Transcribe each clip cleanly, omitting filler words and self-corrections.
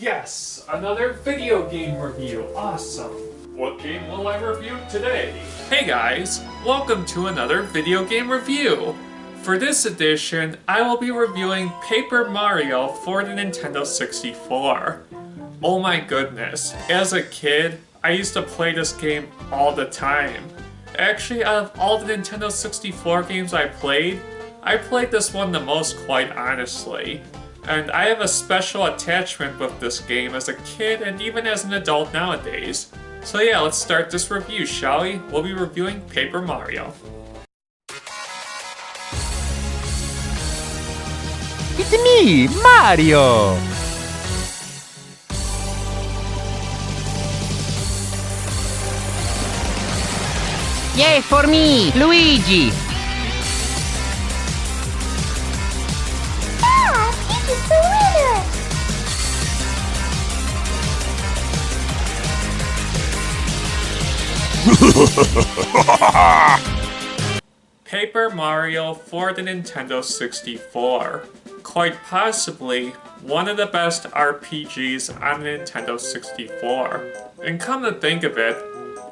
Yes, another video game review. Awesome. What game will I review today? Hey guys, welcome to another video game review. For this edition, I will be reviewing Paper Mario for the Nintendo 64. Oh my goodness, as a kid, I used to play this game all the time. Actually, out of all the Nintendo 64 games I played this one the most, quite honestly. And I have a special attachment with this game as a kid and even as an adult nowadays. So yeah, let's start this review, shall we? We'll be reviewing Paper Mario. It's me, Mario! Yay for me, Luigi! Paper Mario for the Nintendo 64. Quite possibly one of the best RPGs on the Nintendo 64. And come to think of it,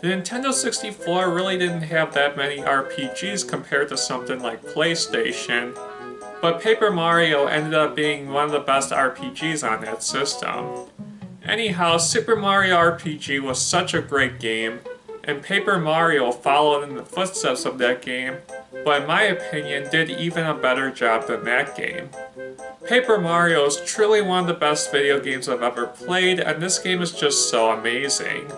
the Nintendo 64 really didn't have that many RPGs compared to something like PlayStation, but Paper Mario ended up being one of the best RPGs on that system. Anyhow, Super Mario RPG was such a great game, and Paper Mario followed in the footsteps of that game, but in my opinion did even a better job than that game. Paper Mario is truly one of the best video games I've ever played, and this game is just so amazing.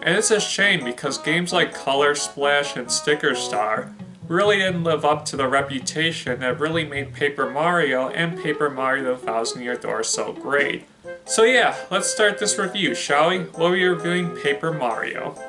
And it's a shame because games like Color Splash and Sticker Star really didn't live up to the reputation that really made Paper Mario and Paper Mario the Thousand Year Door so great. So yeah, let's start this review, shall we? We'll be reviewing Paper Mario.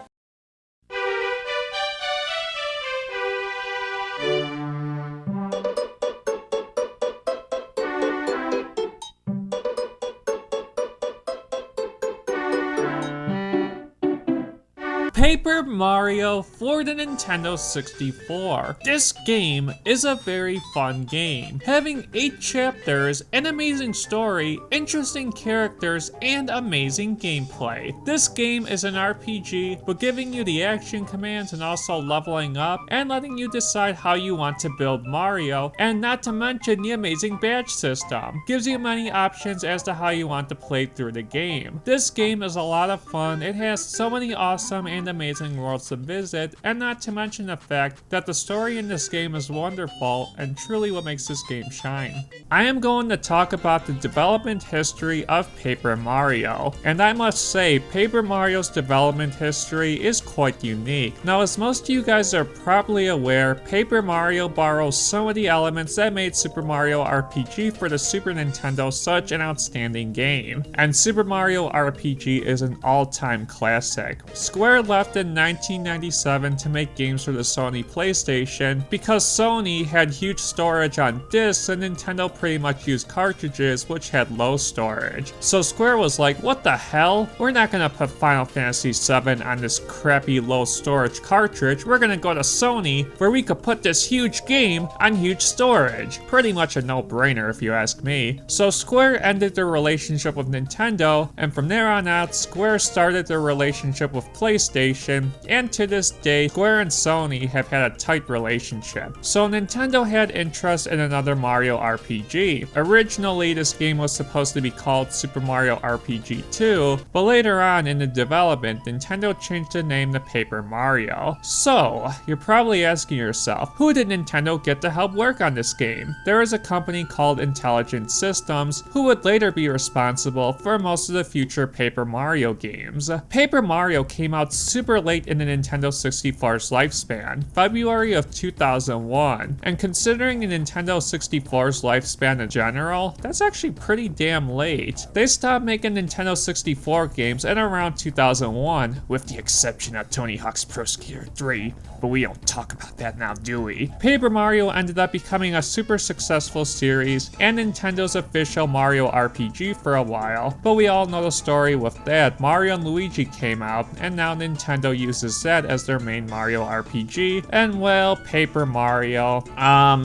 Paper Mario for the Nintendo 64. This game is a very fun game, having 8 chapters, an amazing story, interesting characters, and amazing gameplay. This game is an RPG, but giving you the action commands and also leveling up and letting you decide how you want to build Mario, and not to mention the amazing badge system. Gives you many options as to how you want to play through the game. This game is a lot of fun. It has so many awesome and amazing worlds to visit, and not to mention the fact that the story in this game is wonderful and truly what makes this game shine. I am going to talk about the development history of Paper Mario, and I must say Paper Mario's development history is quite unique. Now, as most of you guys are probably aware, Paper Mario borrows some of the elements that made Super Mario RPG for the Super Nintendo such an outstanding game, and Super Mario RPG is an all-time classic. Square left in 1997 to make games for the Sony PlayStation because Sony had huge storage on discs and Nintendo pretty much used cartridges which had low storage. So Square was like, what the hell? We're not gonna put Final Fantasy VII on this crappy low storage cartridge. We're gonna go to Sony where we could put this huge game on huge storage. Pretty much a no-brainer if you ask me. So Square ended their relationship with Nintendo, and from there on out, Square started their relationship with PlayStation, and to this day, Square and Sony have had a tight relationship. So Nintendo had interest in another Mario RPG. Originally, this game was supposed to be called Super Mario RPG 2, but later on in the development, Nintendo changed the name to Paper Mario. So, you're probably asking yourself, who did Nintendo get to help work on this game? There is a company called Intelligent Systems, who would later be responsible for most of the future Paper Mario games. Paper Mario came out super late in the Nintendo 64's lifespan, February of 2001, and considering the Nintendo 64's lifespan in general, that's actually pretty damn late. They stopped making Nintendo 64 games in around 2001, with the exception of Tony Hawk's Pro Skater 3, but we don't talk about that now, do we? Paper Mario ended up becoming a super successful series and Nintendo's official Mario RPG for a while, but we all know the story with that. Mario and Luigi came out, and now Nintendo uses that as their main Mario RPG, and well, Paper Mario.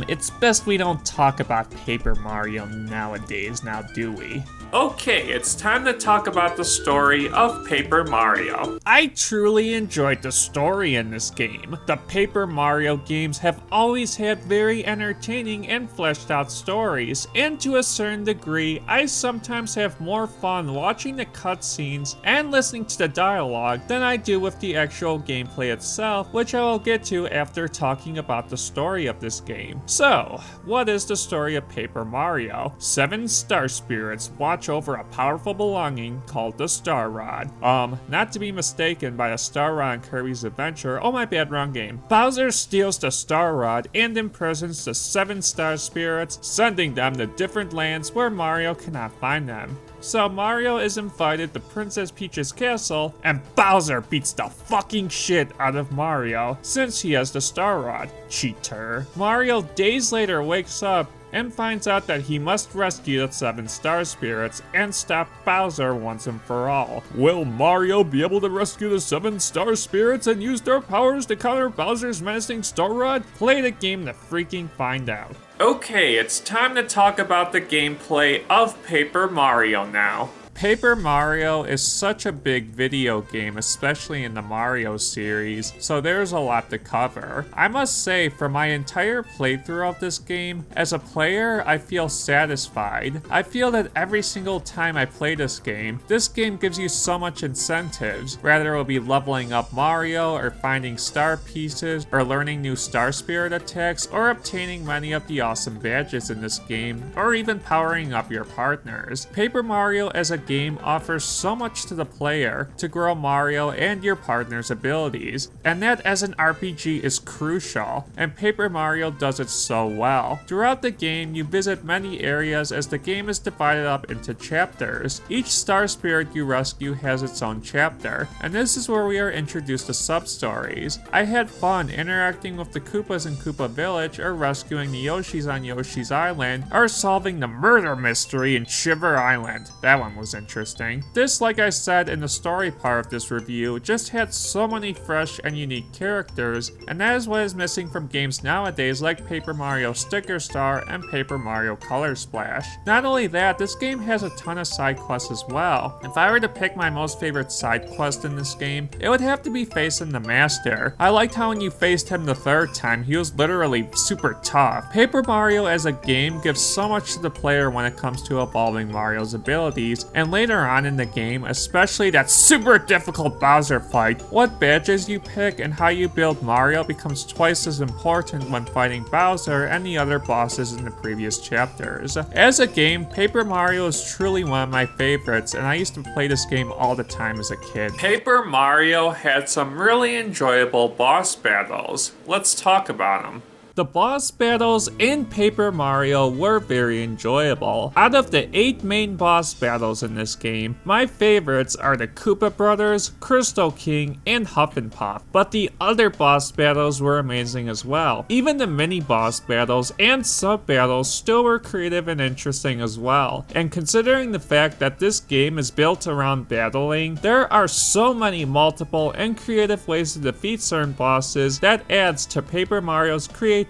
It's best we don't talk about Paper Mario nowadays, now do we? Okay, it's time to talk about the story of Paper Mario. I truly enjoyed the story in this game. The Paper Mario games have always had very entertaining and fleshed out stories, and to a certain degree, I sometimes have more fun watching the cutscenes and listening to the dialogue than I do with the actual gameplay itself, which I will get to after talking about the story of this game. So, what is the story of Paper Mario? 7 star spirits watch over a powerful belonging called the Star Rod. Not to be mistaken by a Star Rod in Kirby's Adventure. Oh my bad, wrong game. Bowser steals the Star Rod and imprisons the 7 star spirits, sending them to different lands where Mario cannot find them. So Mario is invited to Princess Peach's castle, and Bowser beats the fucking shit out of Mario since he has the Star Rod. Cheater. Mario days later wakes up and finds out that he must rescue the 7 star spirits and stop Bowser once and for all. Will Mario be able to rescue the 7 star spirits and use their powers to counter Bowser's menacing Star Rod? Play the game to freaking find out. Okay, it's time to talk about the gameplay of Paper Mario now. Paper Mario is such a big video game, especially in the Mario series, so there's a lot to cover. I must say, for my entire playthrough of this game, as a player, I feel satisfied. I feel that every single time I play this game gives you so much incentives, whether it will be leveling up Mario, or finding star pieces, or learning new Star Spirit attacks, or obtaining many of the awesome badges in this game, or even powering up your partners. Paper Mario as a game offers so much to the player to grow Mario and your partner's abilities, and that as an RPG is crucial, and Paper Mario does it so well. Throughout the game, you visit many areas as the game is divided up into chapters. Each Star Spirit you rescue has its own chapter, and this is where we are introduced to sub-stories. I had fun interacting with the Koopas in Koopa Village, or rescuing the Yoshis on Yoshi's Island, or solving the murder mystery in Shiver Island. That one was interesting. This, like I said in the story part of this review, just had so many fresh and unique characters, and that is what is missing from games nowadays like Paper Mario Sticker Star and Paper Mario Color Splash. Not only that, this game has a ton of side quests as well. If I were to pick my most favorite side quest in this game, it would have to be facing the Master. I liked how when you faced him the 3rd time, he was literally super tough. Paper Mario as a game gives so much to the player when it comes to evolving Mario's abilities, and later on in the game, especially that super difficult Bowser fight, what badges you pick and how you build Mario becomes twice as important when fighting Bowser and the other bosses in the previous chapters. As a game, Paper Mario is truly one of my favorites, and I used to play this game all the time as a kid. Paper Mario had some really enjoyable boss battles. Let's talk about them. The boss battles in Paper Mario were very enjoyable. Out of the 8 main boss battles in this game, my favorites are the Koopa Brothers, Crystal King, and Huff and Puff, but the other boss battles were amazing as well. Even the mini boss battles and sub battles still were creative and interesting as well. And considering the fact that this game is built around battling, there are so many multiple and creative ways to defeat certain bosses that adds to Paper Mario's creativity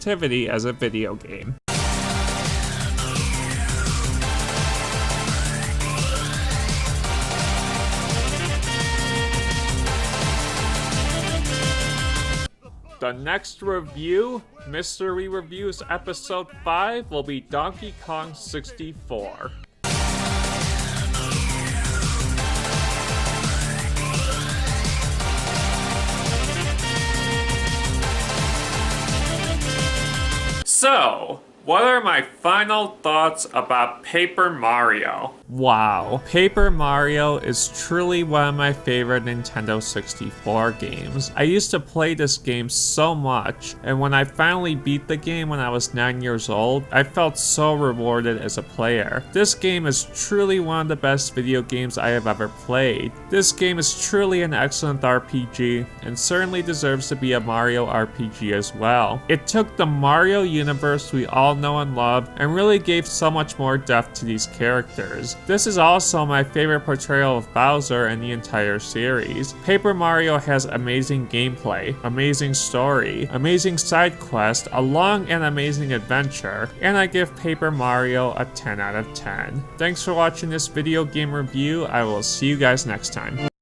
as a video game. The next review, Mr. Wii Reviews Episode 5, will be Donkey Kong 64. So, what are my final thoughts about Paper Mario? Wow, Paper Mario is truly one of my favorite Nintendo 64 games. I used to play this game so much, and when I finally beat the game when I was 9 years old, I felt so rewarded as a player. This game is truly one of the best video games I have ever played. This game is truly an excellent RPG, and certainly deserves to be a Mario RPG as well. It took the Mario universe we all know and love, and really gave so much more depth to these characters. This is also my favorite portrayal of Bowser in the entire series. Paper Mario has amazing gameplay, amazing story, amazing side quest, a long and amazing adventure, and I give Paper Mario a 10 out of 10. Thanks for watching this video game review. I will see you guys next time.